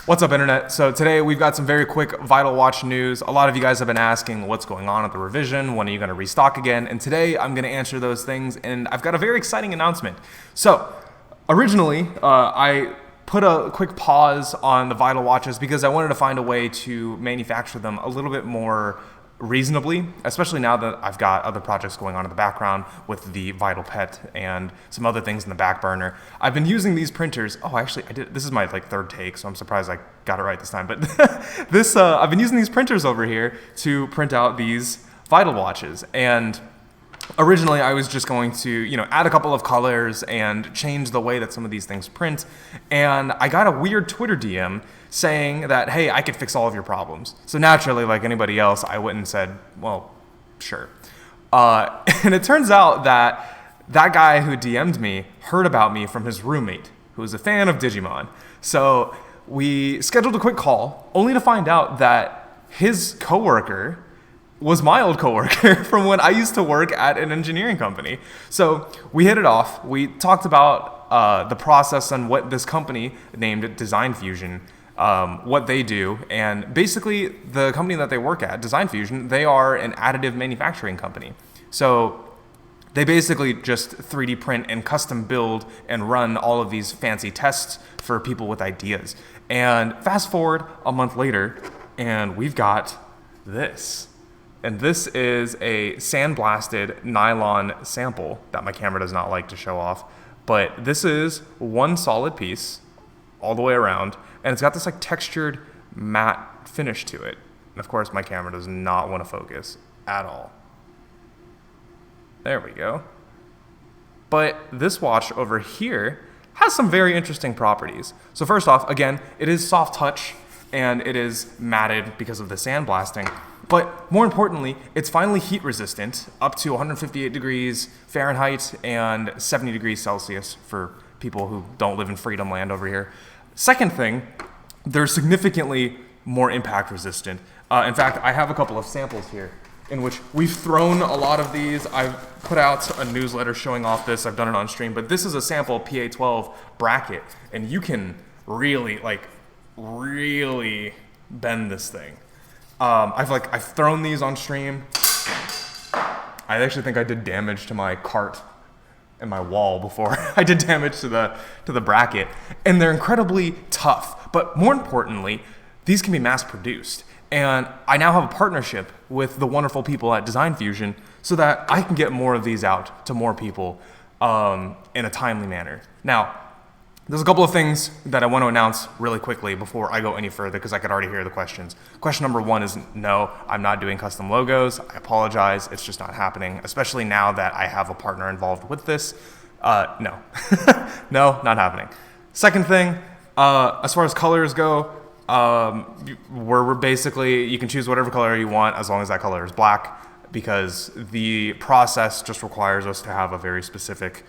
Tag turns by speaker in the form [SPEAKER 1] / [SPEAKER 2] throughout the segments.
[SPEAKER 1] What's up, Internet? So today we've got some very quick Vital Watch news. A lot of you guys have been asking what's going on at the revision, when are you going to restock again? And today I'm going to answer those things, and I've got a very exciting announcement. So originally, I put a quick pause on the Vital Watches because I wanted to find a way to manufacture them a little bit more reasonably, especially now that I've got other projects going on in the background with the Vital Pet and some other things in the back burner. I've been using these printers. Oh, actually, I did. This is my third take, so I'm surprised I got it right this time. But I've been using these printers over here to print out these Vital Watches. And originally, I was just going to, add a couple of colors and change the way that some of these things print. And I got a weird Twitter DM saying that, hey, I could fix all of your problems. So naturally, like anybody else, I went and said, well, sure. And it turns out that guy who DM'd me heard about me from his roommate, who was a fan of Digimon. So we scheduled a quick call, only to find out that his coworker was my old coworker from when I used to work at an engineering company. So we hit it off. We talked about the process and what this company named Design Fusion, what they do. And basically, the company that they work at, Design Fusion, they are an additive manufacturing company. So they basically just 3D print and custom build and run all of these fancy tests for people with ideas. And fast forward a month later, and we've got this. And this is a sandblasted nylon sample that my camera does not like to show off. But this is one solid piece all the way around. And it's got this textured matte finish to it. And of course, my camera does not want to focus at all. There we go. But this watch over here has some very interesting properties. So first off, again, it is soft touch and it is matted because of the sandblasting. But more importantly, it's finally heat resistant up to 158 degrees Fahrenheit and 70 degrees Celsius for people who don't live in freedom land over here. Second thing, they're significantly more impact resistant. In fact, I have a couple of samples here in which we've thrown a lot of these. I've put out a newsletter showing off this. I've done it on stream, but this is a sample PA12 bracket, and you can really bend this thing. I've thrown these on stream. I actually think I did damage to my cart and my wall before I did damage to the bracket, and they're incredibly tough. But more importantly, these can be mass produced. And I now have a partnership with the wonderful people at Design Fusion so that I can get more of these out to more people in a timely manner. Now, there's a couple of things that I want to announce really quickly before I go any further because I could already hear the questions. Question number one is no, I'm not doing custom logos. I apologize. It's just not happening, especially now that I have a partner involved with this. No. No, not happening. Second thing, as far as colors go, we're basically, you can choose whatever color you want as long as that color is black, because the process just requires us to have a very specific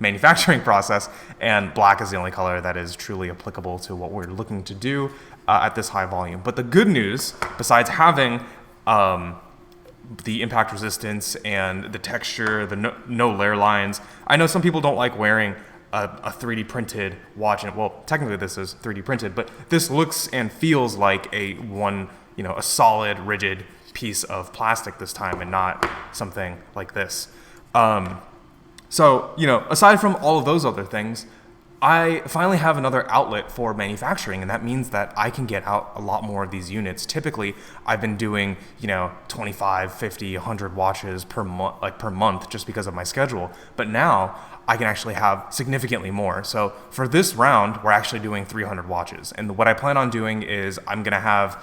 [SPEAKER 1] manufacturing process, and black is the only color that is truly applicable to what we're looking to do at this high volume. But the good news, besides having the impact resistance and the texture, the no layer lines, I know some people don't like wearing a 3D printed watch, and well, technically this is 3D printed, but this looks and feels like a solid, rigid piece of plastic this time, and not something like this. So, aside from all of those other things, I finally have another outlet for manufacturing, and that means that I can get out a lot more of these units. Typically, I've been doing, 25, 50, 100 watches per month just because of my schedule. But now I can actually have significantly more. So for this round, we're actually doing 300 watches. And what I plan on doing is I'm going to have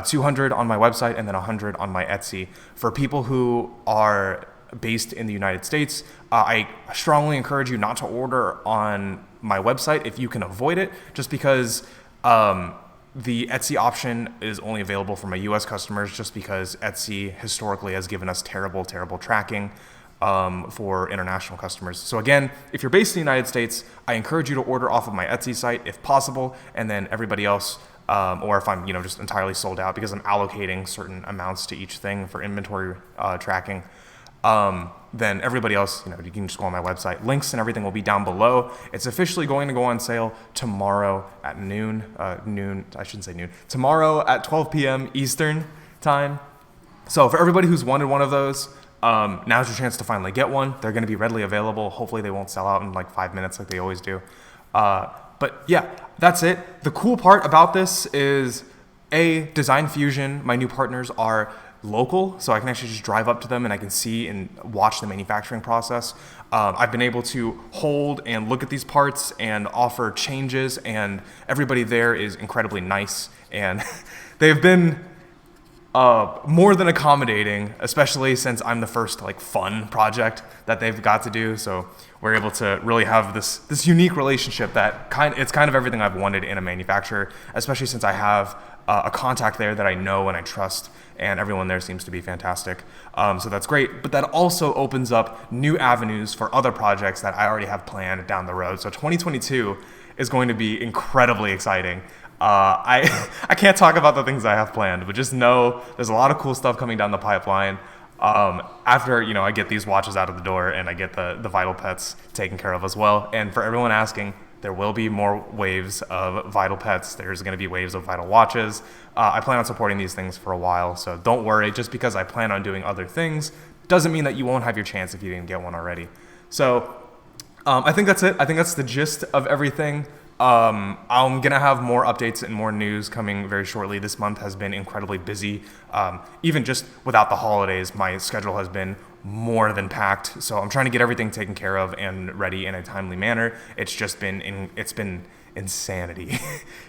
[SPEAKER 1] 200 on my website and then 100 on my Etsy for people who are based in the United States. I strongly encourage you not to order on my website if you can avoid it, just because the Etsy option is only available for my US customers, just because Etsy historically has given us terrible tracking for international customers. So again, if you're based in the United States, I encourage you to order off of my Etsy site if possible, and then everybody else, or if I'm just entirely sold out, because I'm allocating certain amounts to each thing for inventory tracking. then everybody else, you can just go on my website. Links and everything will be down below. It's officially going to go on sale tomorrow at tomorrow at 12 p.m. Eastern time. So for everybody who's wanted one of those, now's your chance to finally get one. They're going to be readily available. Hopefully they won't sell out in like 5 minutes like they always do. But yeah, that's it. The cool part about this is Design Fusion, my new partners are local, so I can actually just drive up to them and I can see and watch the manufacturing process. I've been able to hold and look at these parts and offer changes, and everybody there is incredibly nice, and they've been more than accommodating, especially since I'm the first like fun project that they've got to do. So we're able to really have this unique relationship that it's kind of everything I've wanted in a manufacturer, especially since I have a contact there that I know and I trust, and everyone there seems to be fantastic. So that's great, but that also opens up new avenues for other projects that I already have planned down the road. So 2022 is going to be incredibly exciting. I can't talk about the things I have planned, but just know there's a lot of cool stuff coming down the pipeline. After I get these watches out of the door and I get the Vital Pets taken care of as well. And for everyone asking, there will be more waves of Vital Pets. There's going to be waves of Vital watches. I plan on supporting these things for a while, so don't worry. Just because I plan on doing other things doesn't mean that you won't have your chance if you didn't get one already. So I think that's it. I think that's the gist of everything. I'm going to have more updates and more news coming very shortly. This month has been incredibly busy. Even just without the holidays, my schedule has been more than packed. So I'm trying to get everything taken care of and ready in a timely manner. It's just been it's been insanity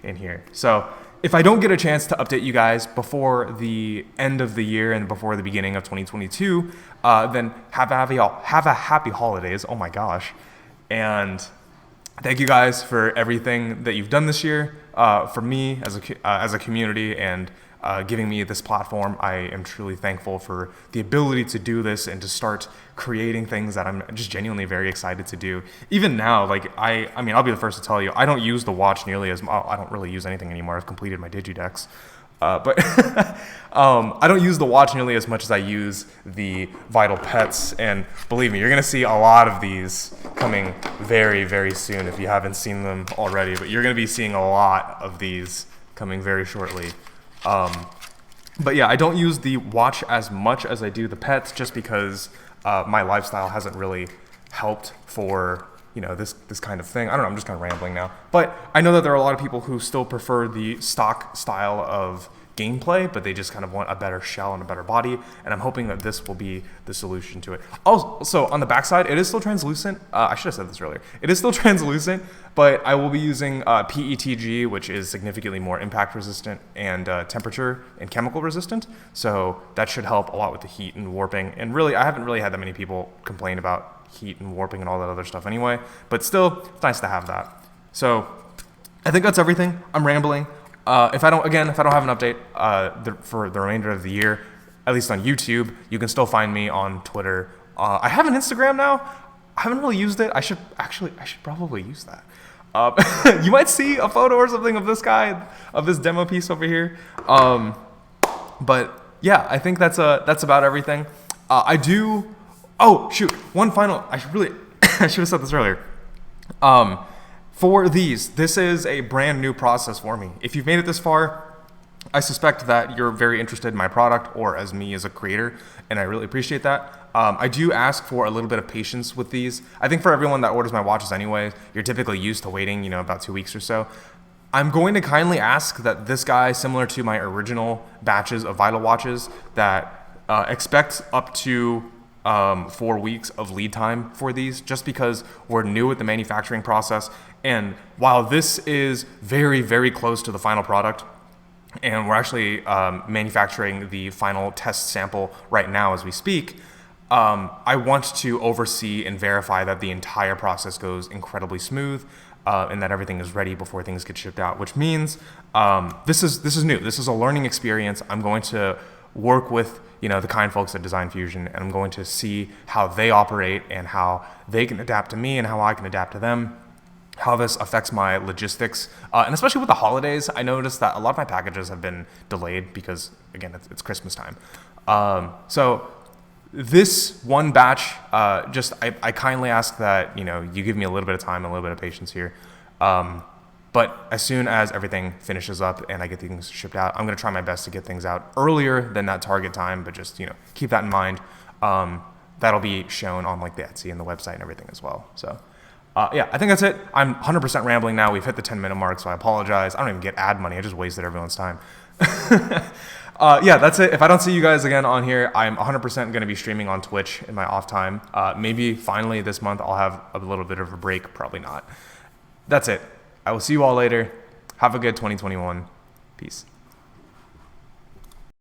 [SPEAKER 1] in here. So if I don't get a chance to update you guys before the end of the year and before the beginning of 2022, then have a happy holidays. Oh my gosh. And thank you guys for everything that you've done this year for me as a community, and giving me this platform. I am truly thankful for the ability to do this and to start creating things that I'm just genuinely very excited to do. Even now, like I mean, I'll be the first to tell you, I don't use the watch nearly as much. I don't really use anything anymore. I've completed my Digidex. But I don't use the watch nearly as much as I use the Vital Pets, and believe me, you're gonna see a lot of these coming very, very soon if you haven't seen them already, but you're gonna be seeing a lot of these coming very shortly. But yeah, I don't use the watch as much as I do the pets, just because my lifestyle hasn't really helped for this kind of thing. I don't know, I'm just kind of rambling now. But I know that there are a lot of people who still prefer the stock style of gameplay, but they just kind of want a better shell and a better body, and I'm hoping that this will be the solution to it. Also, on the backside, it is still translucent. I should have said this earlier. It is still translucent, but I will be using PETG, which is significantly more impact resistant and temperature and chemical resistant, so that should help a lot with the heat and warping. And really, I haven't really had that many people complain about heat and warping and all that other stuff anyway, but still, it's nice to have that. So I think that's everything. I'm rambling. If I don't have an update for the remainder of the year, at least on YouTube, you can still find me on Twitter. I have an Instagram now. I haven't really used it. I should probably use that. You might see a photo or something of this guy, of this demo piece over here. But yeah, I think that's about everything. Oh shoot! One final. I should have said this earlier. For this is a brand new process for me. If you've made it this far, I suspect that you're very interested in my product or as me as a creator, and I really appreciate that. I do ask for a little bit of patience with these. I think for everyone that orders my watches anyway, you're typically used to waiting, about 2 weeks or so. I'm going to kindly ask that this guy, similar to my original batches of Vital watches, that expect up to 4 weeks of lead time for these, just because we're new at the manufacturing process. And while this is very, very close to the final product, and we're actually manufacturing the final test sample right now as we speak, I want to oversee and verify that the entire process goes incredibly smooth, and that everything is ready before things get shipped out, which means this is new. This is a learning experience. I'm going to work with the kind folks at Design Fusion, and I'm going to see how they operate and how they can adapt to me and how I can adapt to them, how this affects my logistics, and especially with the holidays, I noticed that a lot of my packages have been delayed because, again, it's Christmas time. So This one batch, I kindly ask that, you give me a little bit of time, a little bit of patience here. But as soon as everything finishes up and I get things shipped out, I'm going to try my best to get things out earlier than that target time, but just, keep that in mind. That'll be shown on like the Etsy and the website and everything as well. So, yeah, I think that's it. I'm 100% rambling now. We've hit the 10-minute mark, so I apologize. I don't even get ad money. I just wasted everyone's time. Yeah, that's it. If I don't see you guys again on here, I'm 100% going to be streaming on Twitch in my off time. Maybe finally this month I'll have a little bit of a break. Probably not. That's it. I will see you all later. Have a good 2021. Peace.